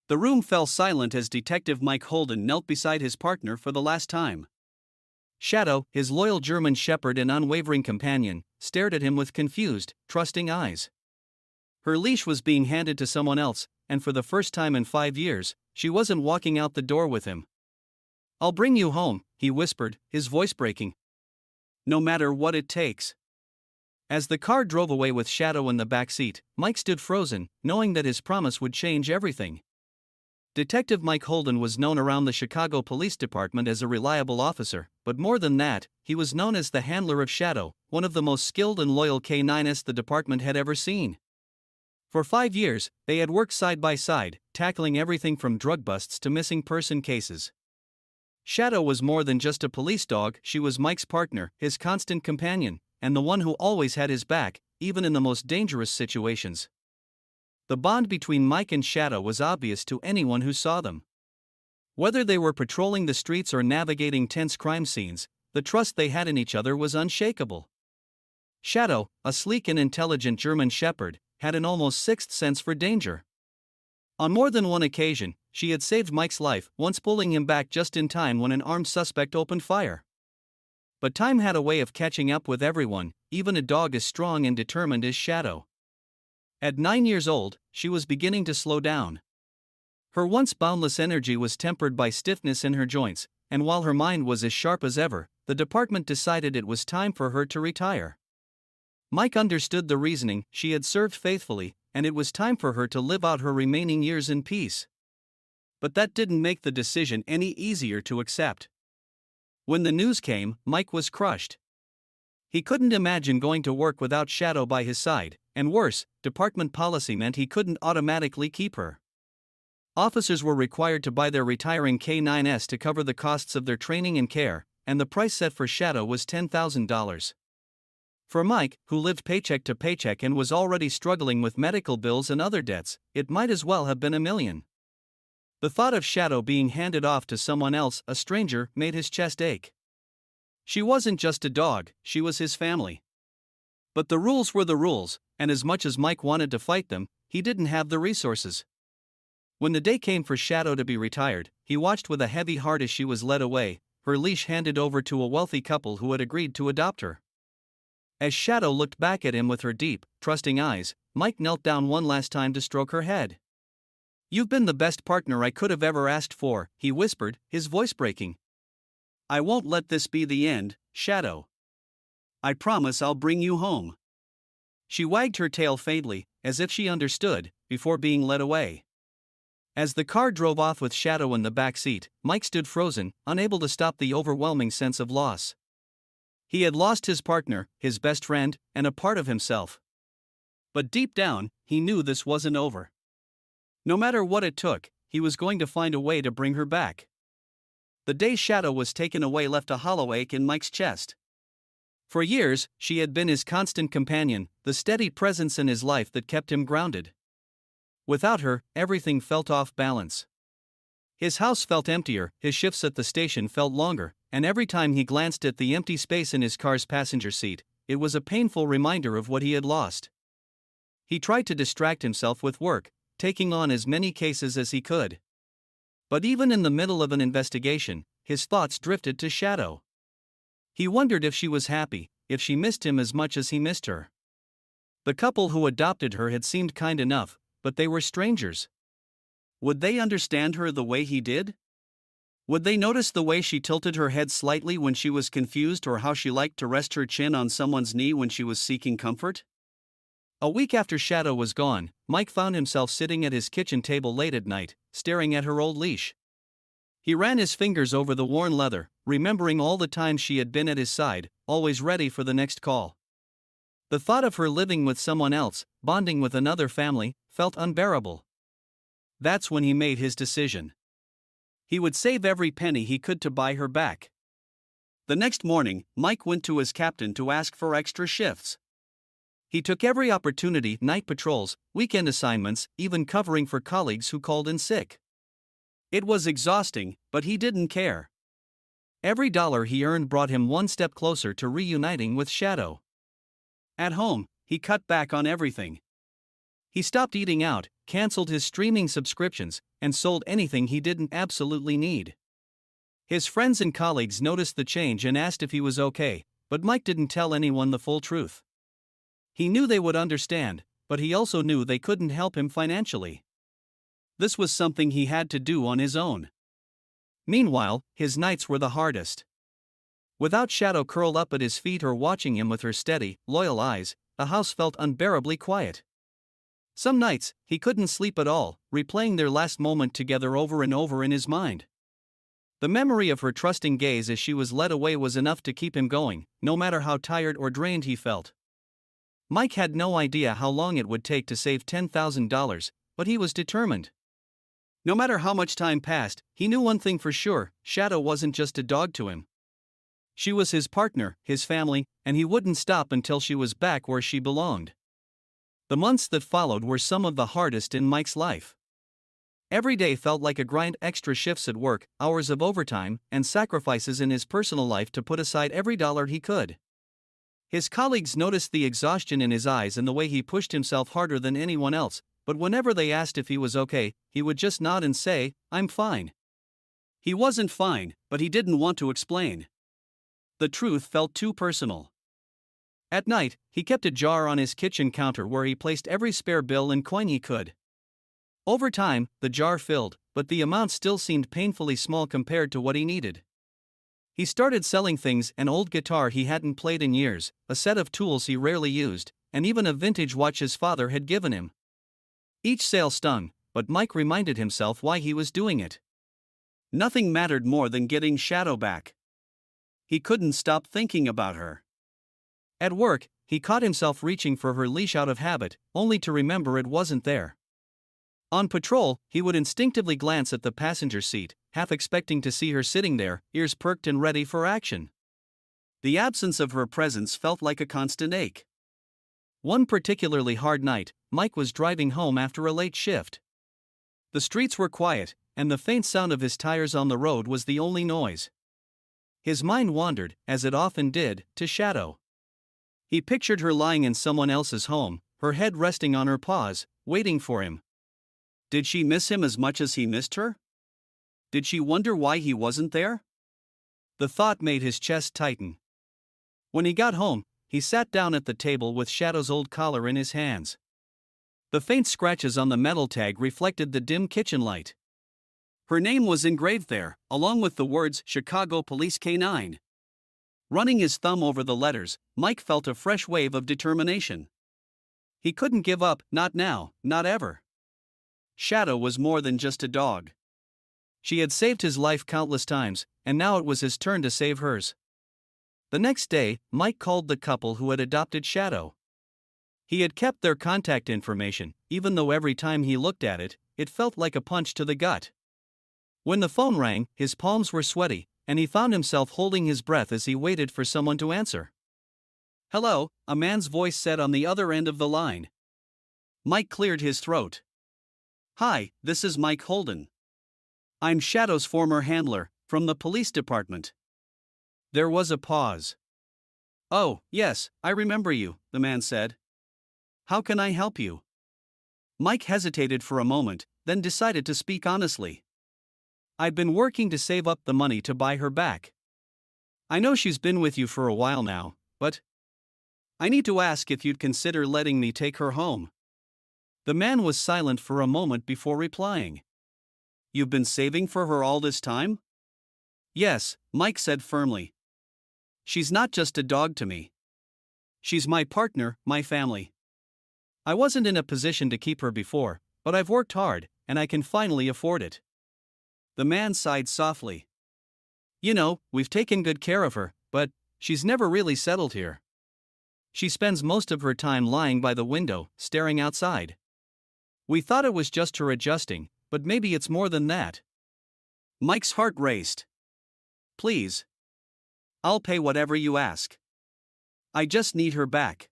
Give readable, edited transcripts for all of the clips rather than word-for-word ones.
The room fell silent as Detective Mike Holden knelt beside his partner for the last time. Shadow, his loyal German shepherd and unwavering companion, stared at him with confused, trusting eyes. Her leash was being handed to someone else, and for the first time in 5 years, she wasn't walking out the door with him. "I'll bring you home," he whispered, his voice breaking. "No matter what it takes." As the car drove away with Shadow in the back seat, Mike stood frozen, knowing that his promise would change everything. Detective Mike Holden was known around the Chicago Police Department as a reliable officer, but more than that, he was known as the handler of Shadow, one of the most skilled and loyal K-9s the department had ever seen. For 5 years, they had worked side by side, tackling everything from drug busts to missing person cases. Shadow was more than just a police dog, she was Mike's partner, his constant companion, and the one who always had his back, even in the most dangerous situations. The bond between Mike and Shadow was obvious to anyone who saw them. Whether they were patrolling the streets or navigating tense crime scenes, the trust they had in each other was unshakable. Shadow, a sleek and intelligent German shepherd, had an almost sixth sense for danger. On more than one occasion, she had saved Mike's life, once pulling him back just in time when an armed suspect opened fire. But time had a way of catching up with everyone, even a dog as strong and determined as Shadow. At 9 years old, she was beginning to slow down. Her once boundless energy was tempered by stiffness in her joints, and while her mind was as sharp as ever, the department decided it was time for her to retire. Mike understood the reasoning. She had served faithfully, and it was time for her to live out her remaining years in peace. But that didn't make the decision any easier to accept. When the news came, Mike was crushed. He couldn't imagine going to work without Shadow by his side, and worse, department policy meant he couldn't automatically keep her. Officers were required to buy their retiring K-9s to cover the costs of their training and care, and the price set for Shadow was $10,000. For Mike, who lived paycheck to paycheck and was already struggling with medical bills and other debts, it might as well have been $1 million. The thought of Shadow being handed off to someone else, a stranger, made his chest ache. She wasn't just a dog, she was his family. But the rules were the rules, and as much as Mike wanted to fight them, he didn't have the resources. When the day came for Shadow to be retired, he watched with a heavy heart as she was led away, her leash handed over to a wealthy couple who had agreed to adopt her. As Shadow looked back at him with her deep, trusting eyes, Mike knelt down one last time to stroke her head. "You've been the best partner I could have ever asked for," he whispered, his voice breaking. "I won't let this be the end, Shadow. I promise I'll bring you home." She wagged her tail faintly, as if she understood, before being led away. As the car drove off with Shadow in the back seat, Mike stood frozen, unable to stop the overwhelming sense of loss. He had lost his partner, his best friend, and a part of himself. But deep down, he knew this wasn't over. No matter what it took, he was going to find a way to bring her back. The day Shadow was taken away left a hollow ache in Mike's chest. For years, she had been his constant companion, the steady presence in his life that kept him grounded. Without her, everything felt off balance. His house felt emptier, his shifts at the station felt longer, and every time he glanced at the empty space in his car's passenger seat, it was a painful reminder of what he had lost. He tried to distract himself with work, taking on as many cases as he could. But even in the middle of an investigation, his thoughts drifted to Shadow. He wondered if she was happy, if she missed him as much as he missed her. The couple who adopted her had seemed kind enough, but they were strangers. Would they understand her the way he did? Would they notice the way she tilted her head slightly when she was confused, or how she liked to rest her chin on someone's knee when she was seeking comfort? A week after Shadow was gone, Mike found himself sitting at his kitchen table late at night, staring at her old leash. He ran his fingers over the worn leather, remembering all the times she had been at his side, always ready for the next call. The thought of her living with someone else, bonding with another family, felt unbearable. That's when he made his decision. He would save every penny he could to buy her back. The next morning, Mike went to his captain to ask for extra shifts. He took every opportunity: night patrols, weekend assignments, even covering for colleagues who called in sick. It was exhausting, but he didn't care. Every dollar he earned brought him one step closer to reuniting with Shadow. At home, he cut back on everything. He stopped eating out, canceled his streaming subscriptions, and sold anything he didn't absolutely need. His friends and colleagues noticed the change and asked if he was okay, but Mike didn't tell anyone the full truth. He knew they would understand, but he also knew they couldn't help him financially. This was something he had to do on his own. Meanwhile, his nights were the hardest. Without Shadow curled up at his feet or watching him with her steady, loyal eyes, the house felt unbearably quiet. Some nights, he couldn't sleep at all, replaying their last moment together over and over in his mind. The memory of her trusting gaze as she was led away was enough to keep him going, no matter how tired or drained he felt. Mike had no idea how long it would take to save $10,000, but he was determined. No matter how much time passed, he knew one thing for sure: Shadow wasn't just a dog to him. She was his partner, his family, and he wouldn't stop until she was back where she belonged. The months that followed were some of the hardest in Mike's life. Every day felt like a grind: extra shifts at work, hours of overtime, and sacrifices in his personal life to put aside every dollar he could. His colleagues noticed the exhaustion in his eyes and the way he pushed himself harder than anyone else, but whenever they asked if he was okay, he would just nod and say, "I'm fine." He wasn't fine, but he didn't want to explain. The truth felt too personal. At night, he kept a jar on his kitchen counter where he placed every spare bill and coin he could. Over time, the jar filled, but the amount still seemed painfully small compared to what he needed. He started selling things: an old guitar he hadn't played in years, a set of tools he rarely used, and even a vintage watch his father had given him. Each sale stung, but Mike reminded himself why he was doing it. Nothing mattered more than getting Shadow back. He couldn't stop thinking about her. At work, he caught himself reaching for her leash out of habit, only to remember it wasn't there. On patrol, he would instinctively glance at the passenger seat, half expecting to see her sitting there, ears perked and ready for action. The absence of her presence felt like a constant ache. One particularly hard night, Mike was driving home after a late shift. The streets were quiet, and the faint sound of his tires on the road was the only noise. His mind wandered, as it often did, to Shadow. He pictured her lying in someone else's home, her head resting on her paws, waiting for him. Did she miss him as much as he missed her? Did she wonder why he wasn't there? The thought made his chest tighten. When he got home, he sat down at the table with Shadow's old collar in his hands. The faint scratches on the metal tag reflected the dim kitchen light. Her name was engraved there, along with the words "Chicago Police K9. Running his thumb over the letters, Mike felt a fresh wave of determination. He couldn't give up, not now, not ever. Shadow was more than just a dog. She had saved his life countless times, and now it was his turn to save hers. The next day, Mike called the couple who had adopted Shadow. He had kept their contact information, even though every time he looked at it, it felt like a punch to the gut. When the phone rang, his palms were sweaty, and he found himself holding his breath as he waited for someone to answer. "Hello," a man's voice said on the other end of the line. Mike cleared his throat. "Hi, this is Mike Holden. I'm Shadow's former handler, from the police department." There was a pause. "Oh, yes, I remember you," the man said. "How can I help you?" Mike hesitated for a moment, then decided to speak honestly. "I've been working to save up the money to buy her back. I know she's been with you for a while now, but I need to ask if you'd consider letting me take her home." The man was silent for a moment before replying. "You've been saving for her all this time?" "Yes," Mike said firmly. "She's not just a dog to me. She's my partner, my family. I wasn't in a position to keep her before, but I've worked hard, and I can finally afford it." The man sighed softly. "You know, we've taken good care of her, but she's never really settled here. She spends most of her time lying by the window, staring outside. We thought it was just her adjusting, but maybe it's more than that." Mike's heart raced. "Please. I'll pay whatever you ask. I just need her back."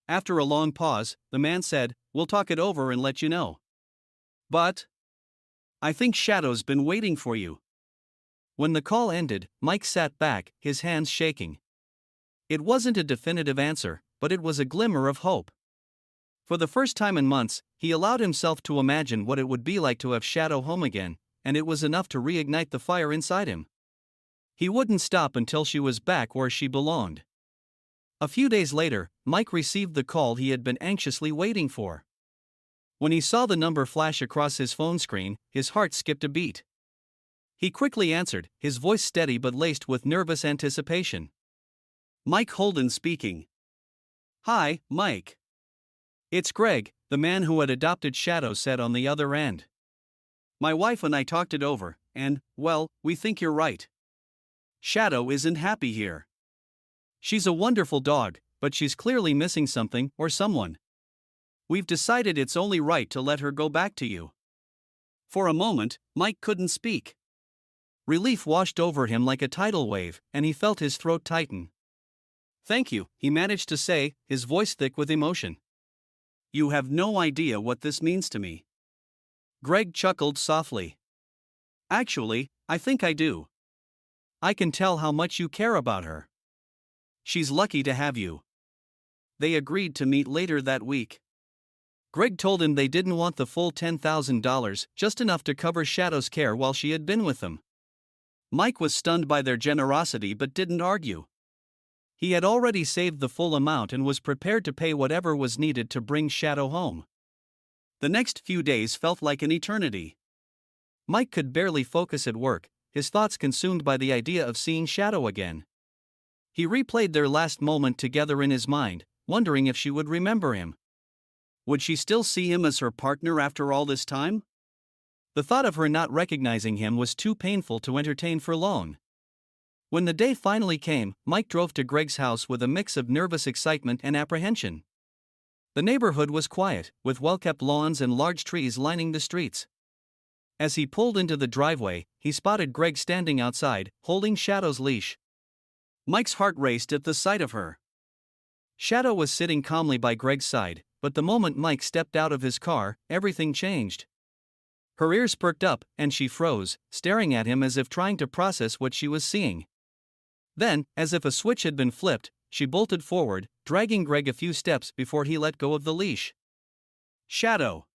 After a long pause, the man said, "We'll talk it over and let you know. But I think Shadow's been waiting for you." When the call ended, Mike sat back, his hands shaking. It wasn't a definitive answer, but it was a glimmer of hope. For the first time in months, he allowed himself to imagine what it would be like to have Shadow home again, and it was enough to reignite the fire inside him. He wouldn't stop until she was back where she belonged. A few days later, Mike received the call he had been anxiously waiting for. When he saw the number flash across his phone screen, his heart skipped a beat. He quickly answered, his voice steady but laced with nervous anticipation. Mike Holden speaking. Hi, Mike. It's Greg, the man who had adopted Shadow said on the other end. My wife and I talked it over, and, well, we think you're right. Shadow isn't happy here. She's a wonderful dog, but she's clearly missing something or someone. We've decided it's only right to let her go back to you. For a moment, Mike couldn't speak. Relief washed over him like a tidal wave, and he felt his throat tighten. Thank you, he managed to say, his voice thick with emotion. You have no idea what this means to me. Greg chuckled softly. Actually, I think I do. I can tell how much you care about her. She's lucky to have you. They agreed to meet later that week. Greg told him they didn't want the full $10,000, just enough to cover Shadow's care while she had been with them. Mike was stunned by their generosity but didn't argue. He had already saved the full amount and was prepared to pay whatever was needed to bring Shadow home. The next few days felt like an eternity. Mike could barely focus at work, his thoughts consumed by the idea of seeing Shadow again. He replayed their last moment together in his mind, wondering if she would remember him. Would she still see him as her partner after all this time? The thought of her not recognizing him was too painful to entertain for long. When the day finally came, Mike drove to Greg's house with a mix of nervous excitement and apprehension. The neighborhood was quiet, with well-kept lawns and large trees lining the streets. As he pulled into the driveway, he spotted Greg standing outside, holding Shadow's leash. Mike's heart raced at the sight of her. Shadow was sitting calmly by Greg's side, but the moment Mike stepped out of his car, everything changed. Her ears perked up, and she froze, staring at him as if trying to process what she was seeing. Then, as if a switch had been flipped, she bolted forward, dragging Greg a few steps before he let go of the leash. Shadow!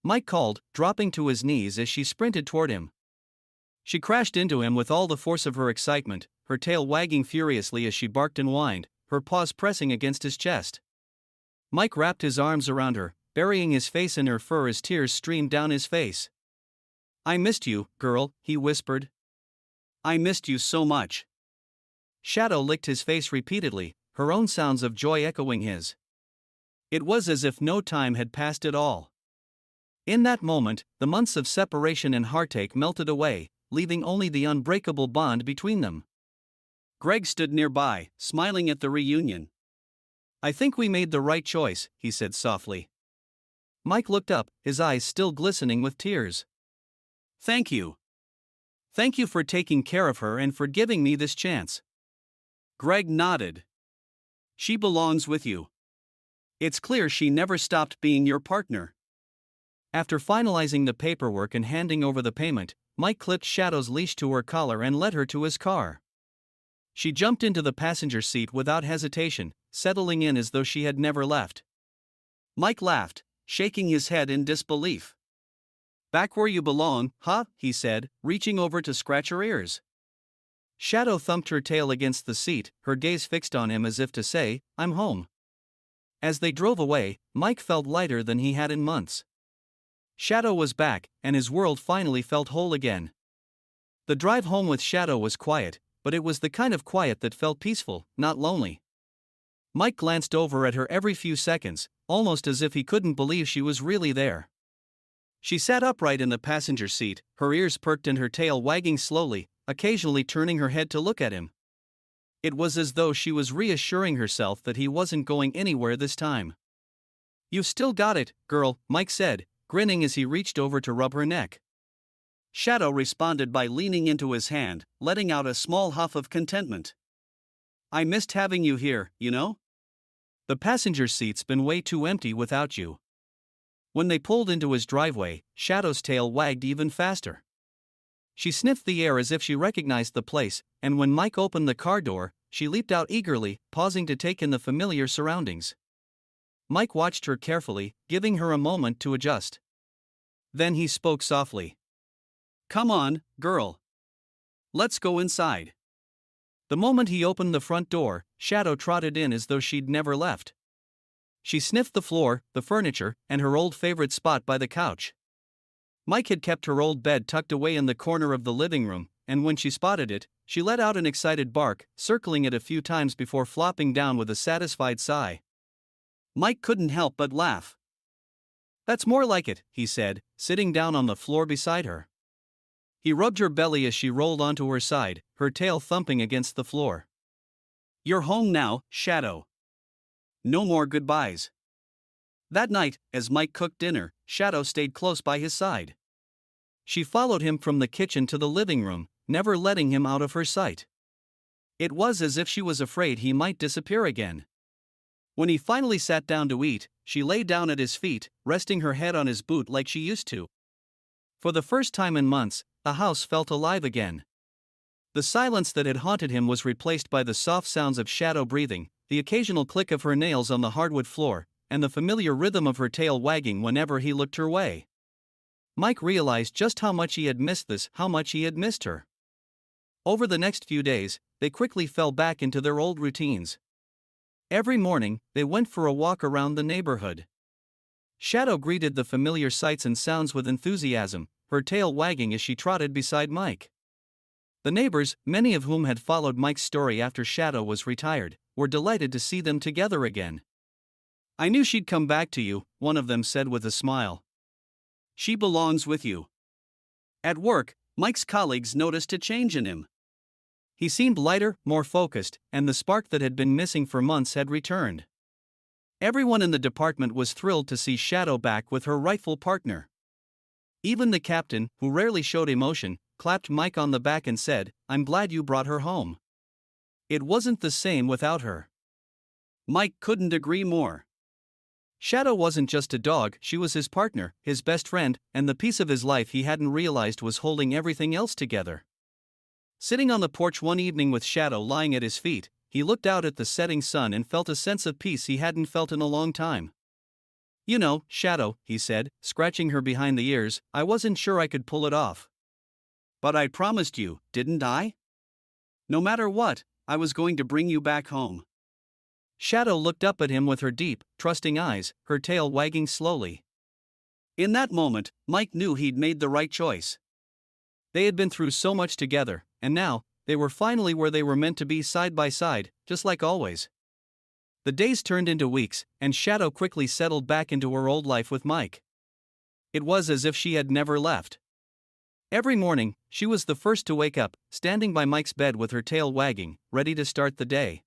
Mike called, dropping to his knees as she sprinted toward him. She crashed into him with all the force of her excitement, her tail wagging furiously as she barked and whined, her paws pressing against his chest. Mike wrapped his arms around her, burying his face in her fur as tears streamed down his face. I missed you, girl, he whispered. I missed you so much. Shadow licked his face repeatedly, her own sounds of joy echoing his. It was as if no time had passed at all. In that moment, the months of separation and heartache melted away, leaving only the unbreakable bond between them. Greg stood nearby, smiling at the reunion. I think we made the right choice, he said softly. Mike looked up, his eyes still glistening with tears. Thank you. Thank you for taking care of her and for giving me this chance. Greg nodded. She belongs with you. It's clear she never stopped being your partner. After finalizing the paperwork and handing over the payment, Mike clipped Shadow's leash to her collar and led her to his car. She jumped into the passenger seat without hesitation, settling in as though she had never left. Mike laughed, shaking his head in disbelief. Back where you belong, huh? He said, reaching over to scratch her ears. Shadow thumped her tail against the seat, her gaze fixed on him as if to say, I'm home. As they drove away, Mike felt lighter than he had in months. Shadow was back, and his world finally felt whole again. The drive home with Shadow was quiet, but it was the kind of quiet that felt peaceful, not lonely. Mike glanced over at her every few seconds, almost as if he couldn't believe she was really there. She sat upright in the passenger seat, her ears perked and her tail wagging slowly, occasionally turning her head to look at him. It was as though she was reassuring herself that he wasn't going anywhere this time. You've still got it, girl, Mike said, grinning as he reached over to rub her neck. Shadow responded by leaning into his hand, letting out a small huff of contentment. I missed having you here, you know? The passenger seat's been way too empty without you. When they pulled into his driveway, Shadow's tail wagged even faster. She sniffed the air as if she recognized the place, and when Mike opened the car door, she leaped out eagerly, pausing to take in the familiar surroundings. Mike watched her carefully, giving her a moment to adjust. Then he spoke softly. "Come on, girl. Let's go inside." The moment he opened the front door, Shadow trotted in as though she'd never left. She sniffed the floor, the furniture, and her old favorite spot by the couch. Mike had kept her old bed tucked away in the corner of the living room, and when she spotted it, she let out an excited bark, circling it a few times before flopping down with a satisfied sigh. Mike couldn't help but laugh. "That's more like it," he said, sitting down on the floor beside her. He rubbed her belly as she rolled onto her side, her tail thumping against the floor. "You're home now, Shadow. No more goodbyes." That night, as Mike cooked dinner, Shadow stayed close by his side. She followed him from the kitchen to the living room, never letting him out of her sight. It was as if she was afraid he might disappear again. When he finally sat down to eat, she lay down at his feet, resting her head on his boot like she used to. For the first time in months, the house felt alive again. The silence that had haunted him was replaced by the soft sounds of Shadow breathing, the occasional click of her nails on the hardwood floor, and the familiar rhythm of her tail wagging whenever he looked her way. Mike realized just how much he had missed this, how much he had missed her. Over the next few days, they quickly fell back into their old routines. Every morning, they went for a walk around the neighborhood. Shadow greeted the familiar sights and sounds with enthusiasm, her tail wagging as she trotted beside Mike. The neighbors, many of whom had followed Mike's story after Shadow was retired, were delighted to see them together again. "I knew she'd come back to you," one of them said with a smile. "She belongs with you." At work, Mike's colleagues noticed a change in him. He seemed lighter, more focused, and the spark that had been missing for months had returned. Everyone in the department was thrilled to see Shadow back with her rightful partner. Even the captain, who rarely showed emotion, clapped Mike on the back and said, "I'm glad you brought her home. It wasn't the same without her." Mike couldn't agree more. Shadow wasn't just a dog, she was his partner, his best friend, and the piece of his life he hadn't realized was holding everything else together. Sitting on the porch one evening with Shadow lying at his feet, he looked out at the setting sun and felt a sense of peace he hadn't felt in a long time. "You know, Shadow," he said, scratching her behind the ears, "I wasn't sure I could pull it off. But I promised you, didn't I? No matter what, I was going to bring you back home." Shadow looked up at him with her deep, trusting eyes, her tail wagging slowly. In that moment, Mike knew he'd made the right choice. They had been through so much together, and now, they were finally where they were meant to be side by side, just like always. The days turned into weeks, and Shadow quickly settled back into her old life with Mike. It was as if she had never left. Every morning, she was the first to wake up, standing by Mike's bed with her tail wagging, ready to start the day.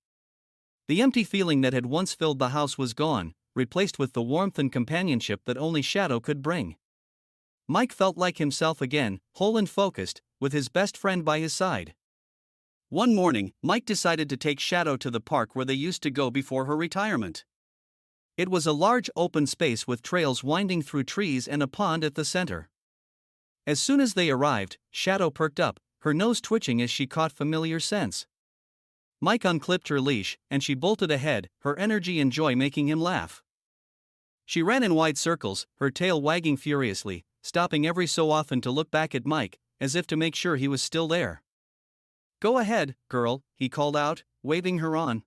The empty feeling that had once filled the house was gone, replaced with the warmth and companionship that only Shadow could bring. Mike felt like himself again, whole and focused, with his best friend by his side. One morning, Mike decided to take Shadow to the park where they used to go before her retirement. It was a large open space with trails winding through trees and a pond at the center. As soon as they arrived, Shadow perked up, her nose twitching as she caught familiar scents. Mike unclipped her leash, and she bolted ahead, her energy and joy making him laugh. She ran in wide circles, her tail wagging furiously, stopping every so often to look back at Mike, as if to make sure he was still there. "Go ahead, girl," he called out, waving her on.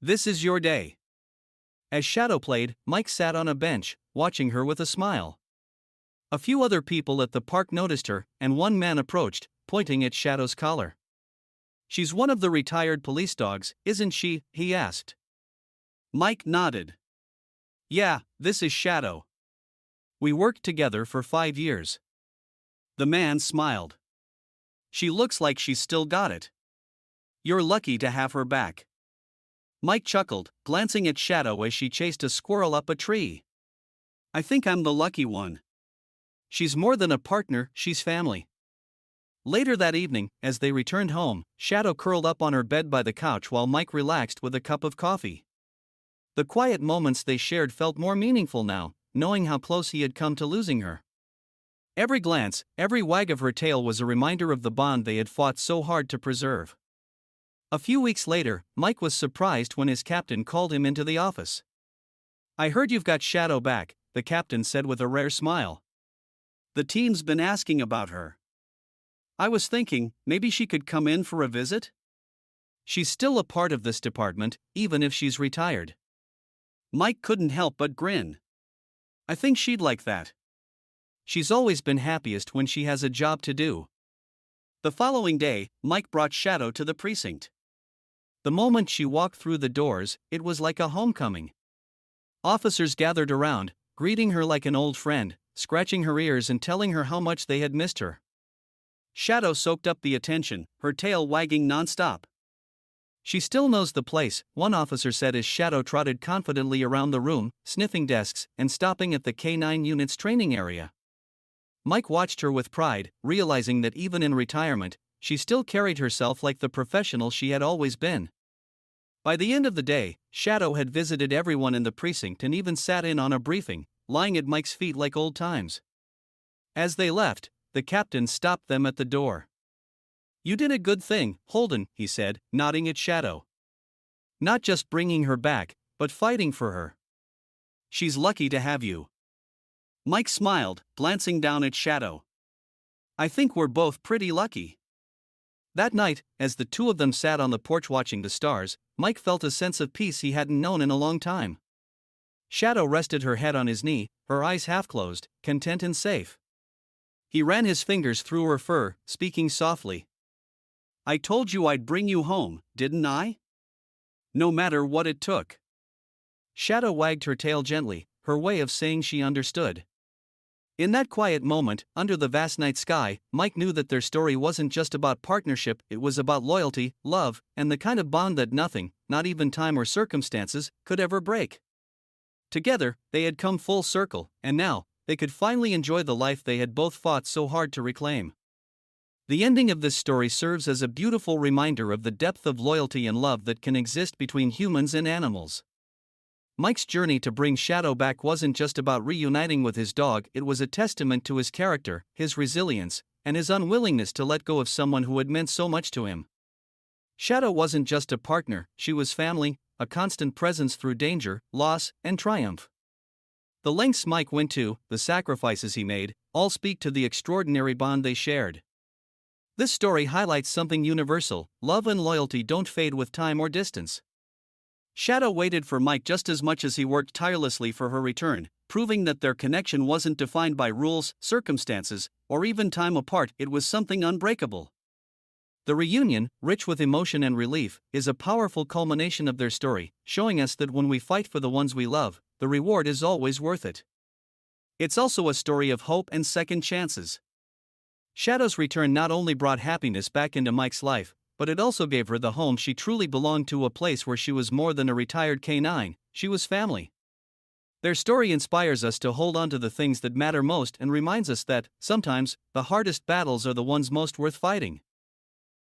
"This is your day." As Shadow played, Mike sat on a bench, watching her with a smile. A few other people at the park noticed her, and one man approached, pointing at Shadow's collar. "She's one of the retired police dogs, isn't she?" he asked. Mike nodded. "Yeah, this is Shadow. We worked together for 5 years." The man smiled. "She looks like she's still got it. You're lucky to have her back." Mike chuckled, glancing at Shadow as she chased a squirrel up a tree. "I think I'm the lucky one. She's more than a partner, she's family." Later that evening, as they returned home, Shadow curled up on her bed by the couch while Mike relaxed with a cup of coffee. The quiet moments they shared felt more meaningful now, knowing how close he had come to losing her. Every glance, every wag of her tail was a reminder of the bond they had fought so hard to preserve. A few weeks later, Mike was surprised when his captain called him into the office. I heard you've got Shadow back, the captain said with a rare smile. The team's been asking about her. I was thinking, maybe she could come in for a visit? She's still a part of this department, even if she's retired. Mike couldn't help but grin. I think she'd like that. She's always been happiest when she has a job to do. The following day, Mike brought Shadow to the precinct. The moment she walked through the doors, it was like a homecoming. Officers gathered around, greeting her like an old friend, scratching her ears and telling her how much they had missed her. Shadow soaked up the attention, her tail wagging nonstop. She still knows the place, one officer said as Shadow trotted confidently around the room, sniffing desks and stopping at the K-9 unit's training area. Mike watched her with pride, realizing that even in retirement, she still carried herself like the professional she had always been. By the end of the day, Shadow had visited everyone in the precinct and even sat in on a briefing, lying at Mike's feet like old times. As they left, the captain stopped them at the door. You did a good thing, Holden, he said, nodding at Shadow. Not just bringing her back, but fighting for her. She's lucky to have you. Mike smiled, glancing down at Shadow. I think we're both pretty lucky. That night, as the two of them sat on the porch watching the stars, Mike felt a sense of peace he hadn't known in a long time. Shadow rested her head on his knee, her eyes half closed, content and safe. He ran his fingers through her fur, speaking softly. I told you I'd bring you home, didn't I? No matter what it took. Shadow wagged her tail gently, her way of saying she understood. In that quiet moment, under the vast night sky, Mike knew that their story wasn't just about partnership, it was about loyalty, love, and the kind of bond that nothing, not even time or circumstances, could ever break. Together, they had come full circle, and now, they could finally enjoy the life they had both fought so hard to reclaim. The ending of this story serves as a beautiful reminder of the depth of loyalty and love that can exist between humans and animals. Mike's journey to bring Shadow back wasn't just about reuniting with his dog, it was a testament to his character, his resilience, and his unwillingness to let go of someone who had meant so much to him. Shadow wasn't just a partner, she was family, a constant presence through danger, loss, and triumph. The lengths Mike went to, the sacrifices he made, all speak to the extraordinary bond they shared. This story highlights something universal: love and loyalty don't fade with time or distance. Shadow waited for Mike just as much as he worked tirelessly for her return, proving that their connection wasn't defined by rules, circumstances, or even time apart, it was something unbreakable. The reunion, rich with emotion and relief, is a powerful culmination of their story, showing us that when we fight for the ones we love, the reward is always worth it. It's also a story of hope and second chances. Shadow's return not only brought happiness back into Mike's life, but it also gave her the home she truly belonged to, a place where she was more than a retired K-9, she was family. Their story inspires us to hold on to the things that matter most and reminds us that, sometimes, the hardest battles are the ones most worth fighting.